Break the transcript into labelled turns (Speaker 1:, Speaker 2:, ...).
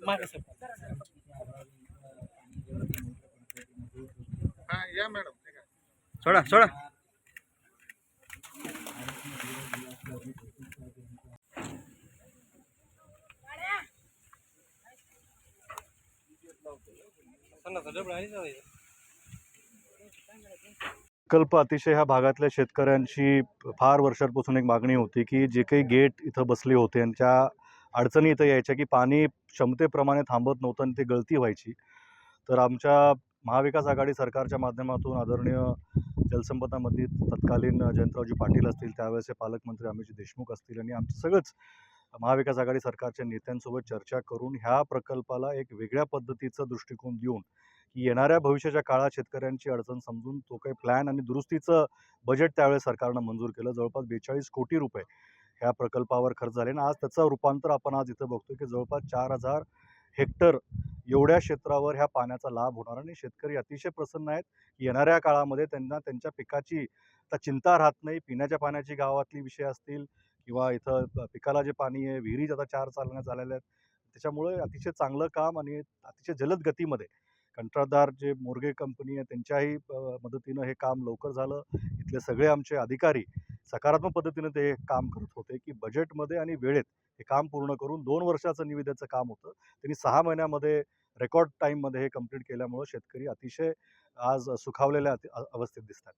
Speaker 1: मागे सर.
Speaker 2: या मॅडम.
Speaker 3: सोडा सोडा.
Speaker 4: प्रकल्प अतिशय ह्या भागातल्या शेतकऱ्यांची फार वर्षांपासून एक मागणी होती की जे काही गेट इथं बसले होते आणि त्या अडचणी इथं यायच्या की पाणी क्षमतेप्रमाणे थांबत नव्हतं आणि ते गळती व्हायची. तर आमच्या महाविकास आघाडी सरकारच्या माध्यमातून आदरणीय जलसंपदा मंत्री तत्कालीन जयंतरावजी पाटील असतील, त्यावेळेचे पालकमंत्री अमित देशमुख असतील आणि आमचं सगळंच महाविकास आघाडी सरकारच्या नेत्यांसोबत चर्चा करून ह्या प्रकल्पाला एक वेगळ्या पद्धतीचा दृष्टिकोन देऊन की येणाऱ्या भविष्याच्या काळात शेतकऱ्यांची अडचण समजून तो काही प्लॅन आणि दुरुस्तीचं बजेट त्यावेळेस सरकारनं मंजूर केलं. जवळपास 42 कोटी रुपये ह्या प्रकल्पावर खर्च झाले आणि आज त्याचं रूपांतर आपण आज इथं बघतोय की जवळपास 4000 हेक्टर एवढ्या क्षेत्रावर ह्या पाण्याचा लाभ होणार आणि शेतकरी अतिशय प्रसन्न आहेत. येणाऱ्या काळामध्ये त्यांना त्यांच्या पिकाची आता चिंता राहत नाही. पिण्याच्या पाण्याची गावातली विषय असतील किंवा इथं पिकाला जे पाणी आहे, विहिरी आता 4 चालण्यात झालेल्या आहेत. त्याच्यामुळे अतिशय चांगलं काम आणि अतिशय जलद गतीमध्ये कंत्राटदार जे मोर्गे कंपनी आहे त्यांच्याही मदतीनं हे काम लवकर झालं. इथले सगळे आमचे अधिकारी सकारात्मक पद्धतीनं ते काम करत होते की बजेटमध्ये आणि वेळेत हे काम पूर्ण करून 2 वर्षाचं निविदेचं काम होतं. त्यांनी 6 महिन्यामध्ये रेकॉर्ड टाईममध्ये हे कंप्लीट केल्यामुळं शेतकरी अतिशय आज सुखावलेल्या अवस्थेत दिसतात.